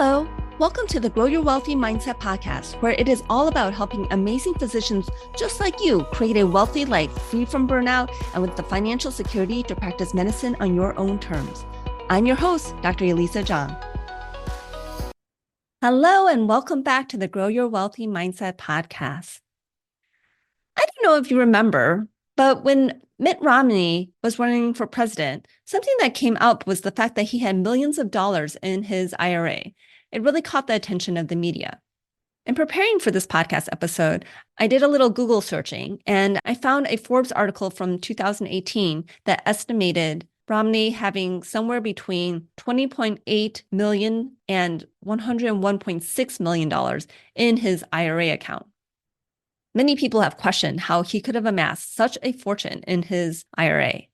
Hello, welcome to the Grow Your Wealthy Mindset podcast, where it is all about helping amazing physicians just like you create a wealthy life free from burnout and with the financial security to practice medicine on your own terms. I'm your host, Dr. Elisa Chiang. Hello, and welcome back to the Grow Your Wealthy Mindset podcast. I don't know if you remember, but when Mitt Romney was running for president, something that came up was the fact that he had millions of dollars in his IRA. It really caught the attention of the media. In preparing for this podcast episode, I did a little Google searching, and I found a Forbes article from 2018 that estimated Romney having somewhere between $20.8 million and $101.6 million in his IRA account. Many people have questioned how he could have amassed such a fortune in his IRA.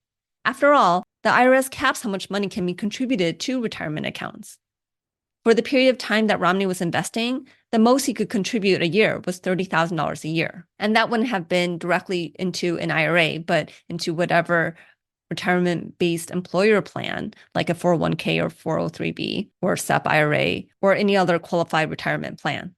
After all, the IRS caps how much money can be contributed to retirement accounts. For the period of time that Romney was investing, the most he could contribute a year was $30,000 a year. And that wouldn't have been directly into an IRA, but into whatever retirement-based employer plan, like a 401k or 403b or SEP IRA, or any other qualified retirement plan.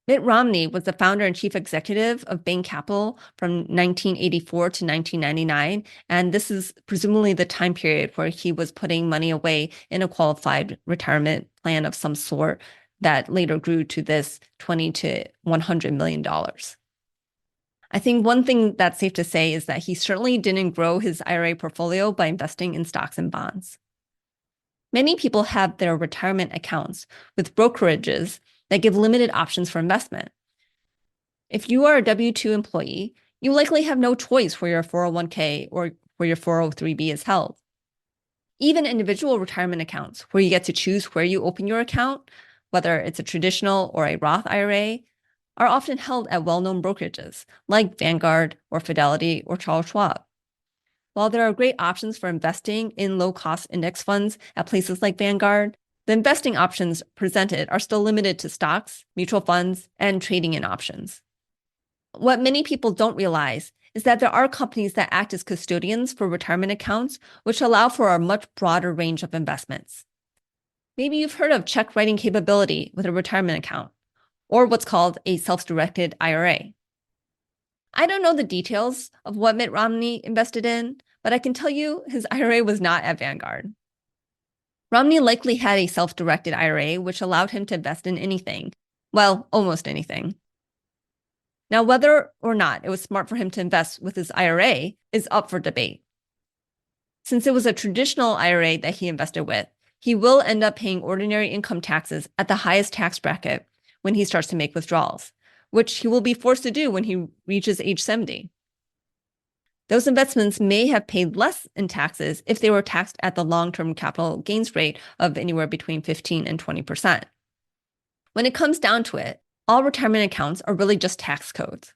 Mitt Romney was the founder and chief executive of Bain Capital from 1984 to 1999, and this is presumably the time period where he was putting money away in a qualified retirement plan of some sort that later grew to this $20 to $100 million. I think one thing that's safe to say is that he certainly didn't grow his IRA portfolio by investing in stocks and bonds. Many people have their retirement accounts with brokerages that give limited options for investment. If you are a W-2 employee, you likely have no choice where your 401k or where your 403b is held. Even individual retirement accounts, where you get to choose where you open your account, whether it's a traditional or a Roth IRA, are often held at well-known brokerages like Vanguard or Fidelity or Charles Schwab. While there are great options for investing in low-cost index funds at places like Vanguard, the investing options presented are still limited to stocks, mutual funds, and trading in options. What many people don't realize is that there are companies that act as custodians for retirement accounts, which allow for a much broader range of investments. Maybe you've heard of check writing capability with a retirement account, or what's called a self-directed IRA. I don't know the details of what Mitt Romney invested in, but I can tell you his IRA was not at Vanguard. Romney likely had a self-directed IRA, which allowed him to invest in anything. Well, almost anything. Now, whether or not it was smart for him to invest with his IRA is up for debate. Since it was a traditional IRA that he invested with, he will end up paying ordinary income taxes at the highest tax bracket when he starts to make withdrawals, which he will be forced to do when he reaches age 70. Those investments may have paid less in taxes if they were taxed at the long-term capital gains rate of anywhere between 15 and 20%. When it comes down to it, all retirement accounts are really just tax codes.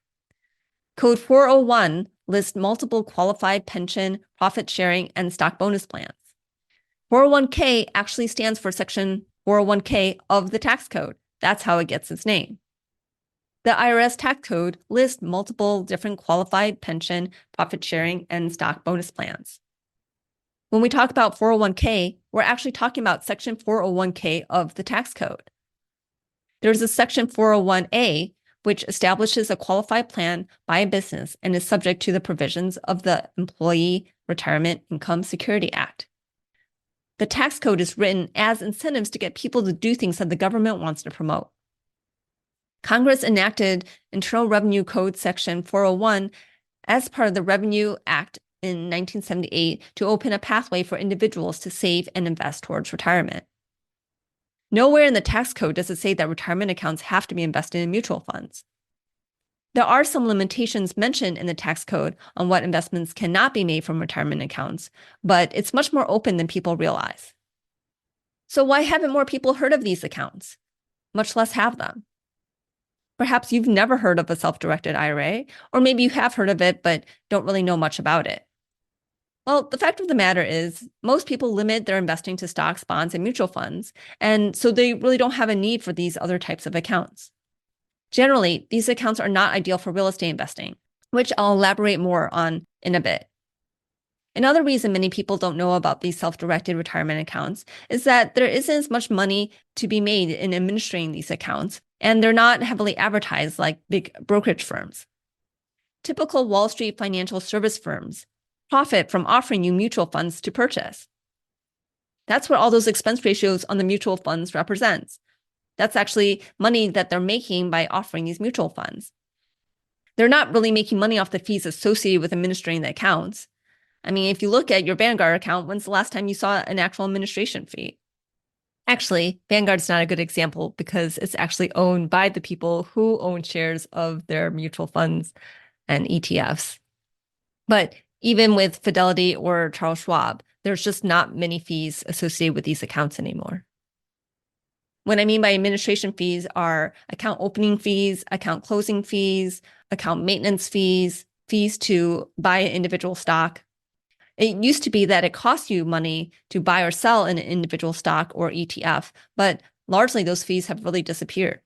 Code 401 lists multiple qualified pension, profit sharing, and stock bonus plans. 401k actually stands for Section 401k of the tax code. That's how it gets its name. The IRS tax code lists multiple different qualified pension, profit sharing, and stock bonus plans. When we talk about 401k, we're actually talking about Section 401k of the tax code. There's a Section 401a, which establishes a qualified plan by a business and is subject to the provisions of the Employee Retirement Income Security Act. The tax code is written as incentives to get people to do things that the government wants to promote. Congress enacted Internal Revenue Code Section 401 as part of the Revenue Act in 1978 to open a pathway for individuals to save and invest towards retirement. Nowhere in the tax code does it say that retirement accounts have to be invested in mutual funds. There are some limitations mentioned in the tax code on what investments cannot be made from retirement accounts, but it's much more open than people realize. So why haven't more people heard of these accounts, much less have them? Perhaps you've never heard of a self-directed IRA, or maybe you have heard of it but don't really know much about it. Well, the fact of the matter is most people limit their investing to stocks, bonds, and mutual funds, and so they really don't have a need for these other types of accounts. Generally, these accounts are not ideal for real estate investing, which I'll elaborate more on in a bit. Another reason many people don't know about these self-directed retirement accounts is that there isn't as much money to be made in administering these accounts, and they're not heavily advertised like big brokerage firms. Typical Wall Street financial service firms profit from offering you mutual funds to purchase. That's what all those expense ratios on the mutual funds represents. That's actually money that they're making by offering these mutual funds. They're not really making money off the fees associated with administering the accounts. I mean, if you look at your Vanguard account, when's the last time you saw an actual administration fee? Actually, Vanguard's not a good example because it's actually owned by the people who own shares of their mutual funds and ETFs. But even with Fidelity or Charles Schwab, there's just not many fees associated with these accounts anymore. What I mean by administration fees are account opening fees, account closing fees, account maintenance fees, fees to buy an individual stock. It used to be that it cost you money to buy or sell an individual stock or ETF, but largely those fees have really disappeared.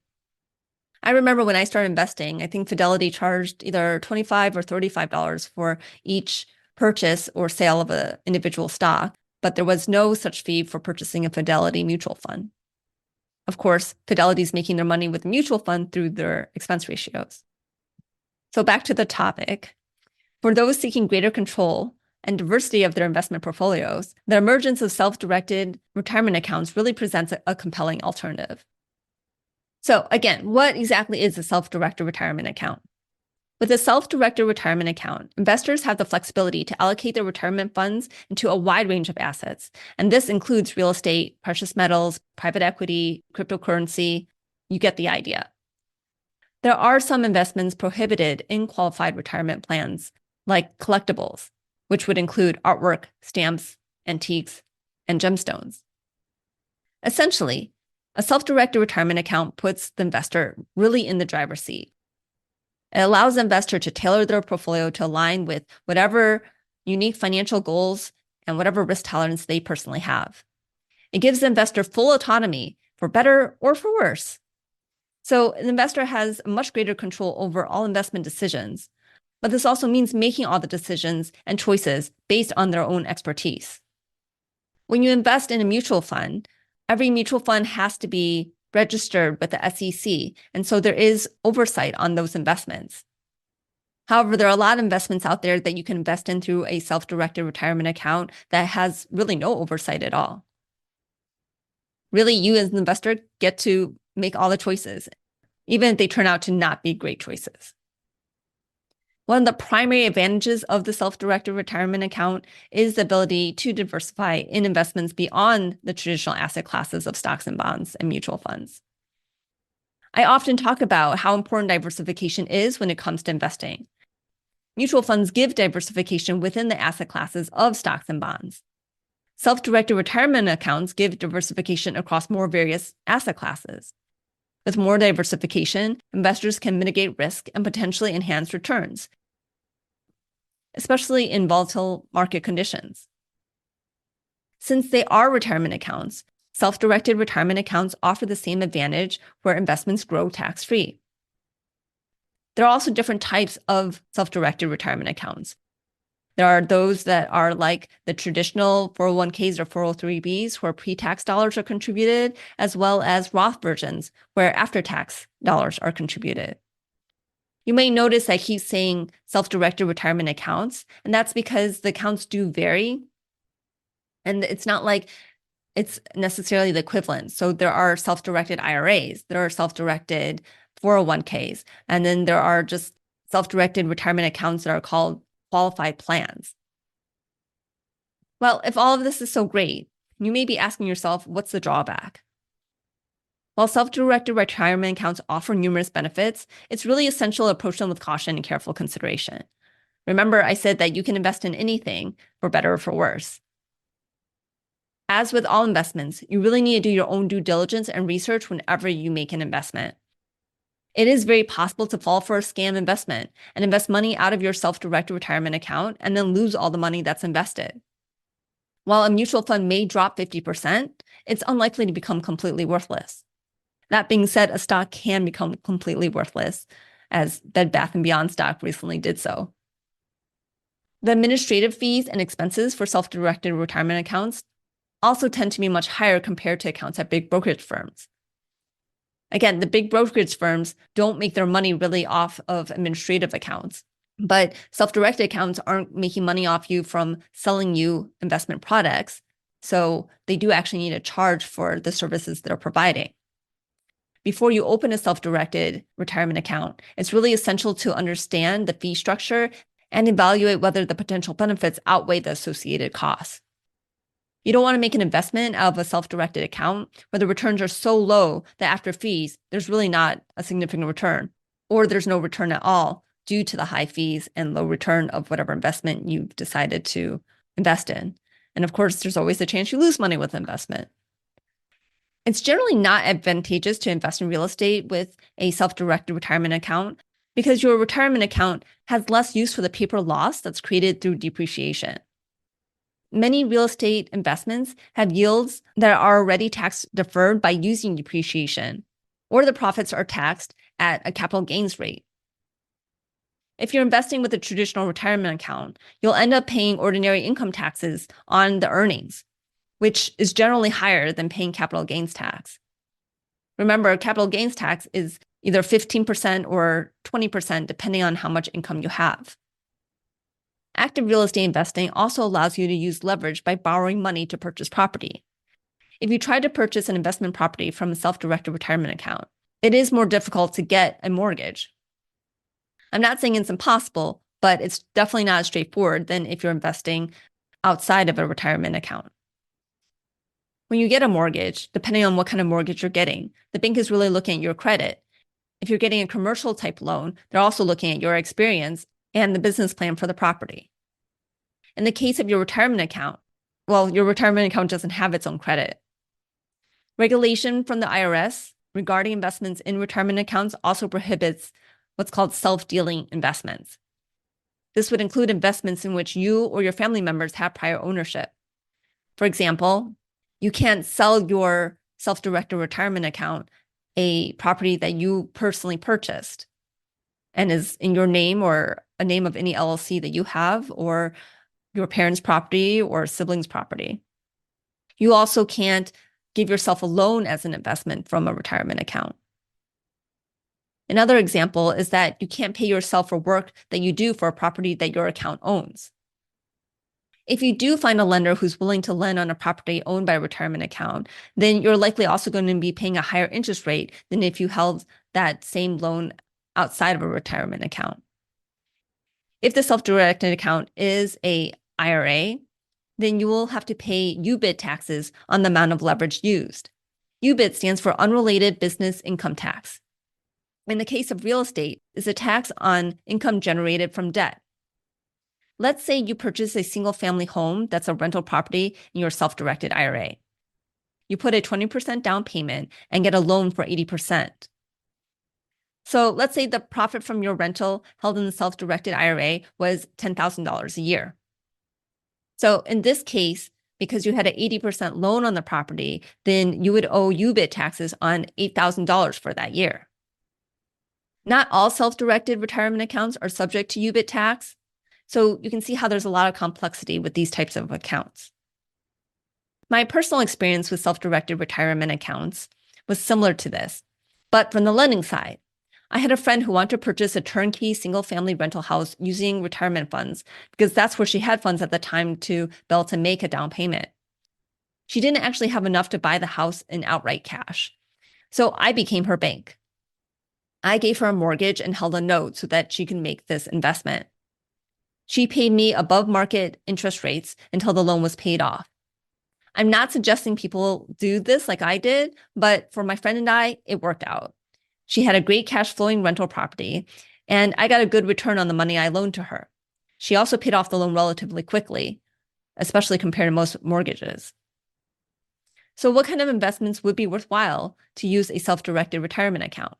I remember when I started investing, I think Fidelity charged either $25 or $35 for each purchase or sale of an individual stock, but there was no such fee for purchasing a Fidelity mutual fund. Of course, Fidelity is making their money with the mutual fund through their expense ratios. So back to the topic. For those seeking greater control and diversity of their investment portfolios, the emergence of self-directed retirement accounts really presents a compelling alternative. So again, what exactly is a self-directed retirement account? With a self-directed retirement account, investors have the flexibility to allocate their retirement funds into a wide range of assets. And this includes real estate, precious metals, private equity, cryptocurrency. You get the idea. There are some investments prohibited in qualified retirement plans, like collectibles, which would include artwork, stamps, antiques, and gemstones. Essentially, a self-directed retirement account puts the investor really in the driver's seat. It allows the investor to tailor their portfolio to align with whatever unique financial goals and whatever risk tolerance they personally have. It gives the investor full autonomy for better or for worse. So an investor has much greater control over all investment decisions, but this also means making all the decisions and choices based on their own expertise. When you invest in a mutual fund, every mutual fund has to be registered with the SEC, and so there is oversight on those investments. However, there are a lot of investments out there that you can invest in through a self-directed retirement account that has really no oversight at all. Really, you as an investor get to make all the choices, even if they turn out to not be great choices. One of the primary advantages of the self-directed retirement account is the ability to diversify in investments beyond the traditional asset classes of stocks and bonds and mutual funds. I often talk about how important diversification is when it comes to investing. Mutual funds give diversification within the asset classes of stocks and bonds. Self-directed retirement accounts give diversification across more various asset classes. With more diversification, investors can mitigate risk and potentially enhance returns, especially in volatile market conditions. Since they are retirement accounts, self-directed retirement accounts offer the same advantage where investments grow tax-free. There are also different types of self-directed retirement accounts. There are those that are like the traditional 401ks or 403bs where pre-tax dollars are contributed, as well as Roth versions where after-tax dollars are contributed. You may notice I keep saying self-directed retirement accounts, and that's because the accounts do vary. And it's not like it's necessarily the equivalent. So there are self-directed IRAs, there are self-directed 401ks, and then there are just self-directed retirement accounts that are called qualified plans. Well, if all of this is so great, you may be asking yourself, what's the drawback? While self-directed retirement accounts offer numerous benefits, it's really essential to approach them with caution and careful consideration. Remember, I said that you can invest in anything for better or for worse. As with all investments, you really need to do your own due diligence and research whenever you make an investment. It is very possible to fall for a scam investment and invest money out of your self-directed retirement account and then lose all the money that's invested. While a mutual fund may drop 50%, it's unlikely to become completely worthless. That being said, a stock can become completely worthless, as Bed Bath & Beyond stock recently did so. The administrative fees and expenses for self-directed retirement accounts also tend to be much higher compared to accounts at big brokerage firms. Again, the big brokerage firms don't make their money really off of administrative accounts, but self-directed accounts aren't making money off you from selling you investment products. So they do actually need a charge for the services they're providing. Before you open a self-directed retirement account, it's really essential to understand the fee structure and evaluate whether the potential benefits outweigh the associated costs. You don't want to make an investment out of a self-directed account where the returns are so low that after fees, there's really not a significant return, or there's no return at all due to the high fees and low return of whatever investment you've decided to invest in. And of course, there's always the chance you lose money with investment. It's generally not advantageous to invest in real estate with a self-directed retirement account because your retirement account has less use for the paper loss that's created through depreciation. Many real estate investments have yields that are already tax deferred by using depreciation, or the profits are taxed at a capital gains rate. If you're investing with a traditional retirement account, you'll end up paying ordinary income taxes on the earnings, which is generally higher than paying capital gains tax. Remember, capital gains tax is either 15% or 20%, depending on how much income you have. Active real estate investing also allows you to use leverage by borrowing money to purchase property. If you try to purchase an investment property from a self-directed retirement account, it is more difficult to get a mortgage. I'm not saying it's impossible, but it's definitely not as straightforward than if you're investing outside of a retirement account. When you get a mortgage, depending on what kind of mortgage you're getting, the bank is really looking at your credit. If you're getting a commercial type loan, they're also looking at your experience and the business plan for the property. In the case of your retirement account, well, your retirement account doesn't have its own credit. Regulation from the IRS regarding investments in retirement accounts also prohibits what's called self-dealing investments. This would include investments in which you or your family members have prior ownership. For example, you can't sell your self-directed retirement account a property that you personally purchased and is in your name or a name of any LLC that you have, or your parents' property or siblings' property. You also can't give yourself a loan as an investment from a retirement account. Another example is that you can't pay yourself for work that you do for a property that your account owns. If you do find a lender who's willing to lend on a property owned by a retirement account, then you're likely also going to be paying a higher interest rate than if you held that same loan outside of a retirement account. If the self-directed account is a IRA, then you will have to pay UBIT taxes on the amount of leverage used. UBIT stands for Unrelated Business Income Tax. In the case of real estate, it's a tax on income generated from debt. Let's say you purchase a single-family home that's a rental property in your self-directed IRA. You put a 20% down payment and get a loan for 80%. So let's say the profit from your rental held in the self-directed IRA was $10,000 a year. So in this case, because you had an 80% loan on the property, then you would owe UBIT taxes on $8,000 for that year. Not all self-directed retirement accounts are subject to UBIT tax, so you can see how there's a lot of complexity with these types of accounts. My personal experience with self-directed retirement accounts was similar to this, but from the lending side. I had a friend who wanted to purchase a turnkey single-family rental house using retirement funds because that's where she had funds at the time to be able to make a down payment. She didn't actually have enough to buy the house in outright cash, so I became her bank. I gave her a mortgage and held a note so that she can make this investment. She paid me above market interest rates until the loan was paid off. I'm not suggesting people do this like I did, but for my friend and I, it worked out. She had a great cash flowing rental property, and I got a good return on the money I loaned to her. She also paid off the loan relatively quickly, especially compared to most mortgages. So what kind of investments would be worthwhile to use a self-directed retirement account?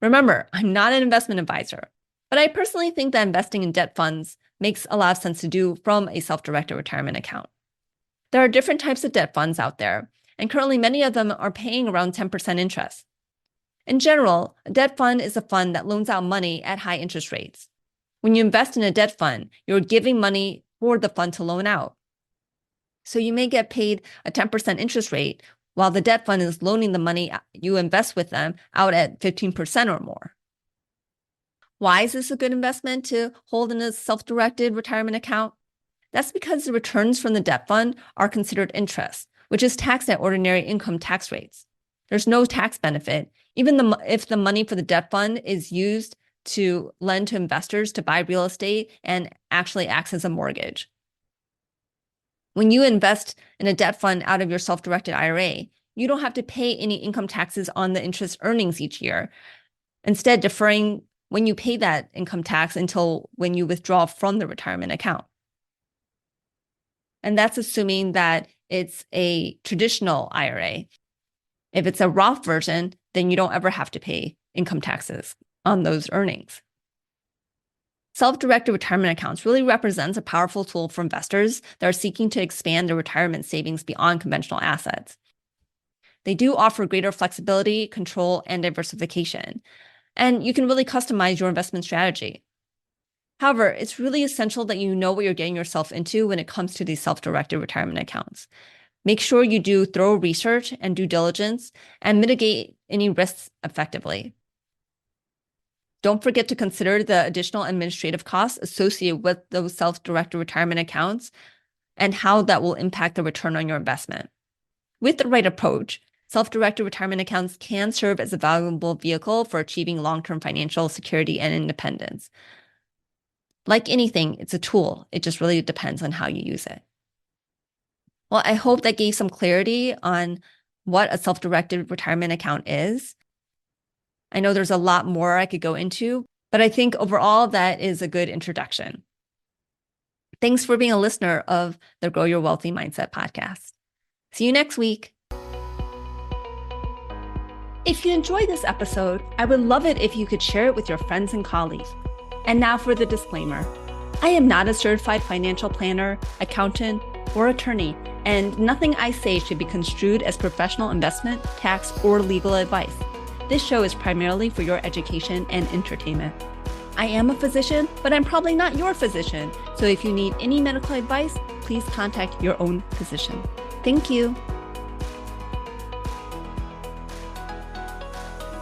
Remember, I'm not an investment advisor, but I personally think that investing in debt funds makes a lot of sense to do from a self-directed retirement account. There are different types of debt funds out there, and currently many of them are paying around 10% interest. In general, a debt fund is a fund that loans out money at high interest rates. When you invest in a debt fund, you're giving money for the fund to loan out. So you may get paid a 10% interest rate while the debt fund is loaning the money you invest with them out at 15% or more. Why is this a good investment to hold in a self-directed retirement account? That's because the returns from the debt fund are considered interest, which is taxed at ordinary income tax rates. There's no tax benefit, even if the money for the debt fund is used to lend to investors to buy real estate and actually acts as a mortgage. When you invest in a debt fund out of your self-directed IRA, you don't have to pay any income taxes on the interest earnings each year, instead deferring when you pay that income tax until when you withdraw from the retirement account. And that's assuming that it's a traditional IRA. If it's a Roth version, then you don't ever have to pay income taxes on those earnings. Self-directed retirement accounts really represents a powerful tool for investors that are seeking to expand their retirement savings beyond conventional assets. They do offer greater flexibility, control, and diversification, and you can really customize your investment strategy. However, it's really essential that you know what you're getting yourself into when it comes to these self-directed retirement accounts. Make sure you do thorough research and due diligence and mitigate any risks effectively. Don't forget to consider the additional administrative costs associated with those self-directed retirement accounts and how that will impact the return on your investment. With the right approach, self-directed retirement accounts can serve as a valuable vehicle for achieving long-term financial security and independence. Like anything, it's a tool. It just really depends on how you use it. Well, I hope that gave some clarity on what a self-directed retirement account is. I know there's a lot more I could go into, but I think overall that is a good introduction. Thanks for being a listener of the Grow Your Wealthy Mindset podcast. See you next week. If you enjoyed this episode, I would love it if you could share it with your friends and colleagues. And now for the disclaimer. I am not a certified financial planner, accountant, or attorney, and nothing I say should be construed as professional investment, tax, or legal advice. This show is primarily for your education and entertainment. I am a physician, but I'm probably not your physician. So if you need any medical advice, please contact your own physician. Thank you.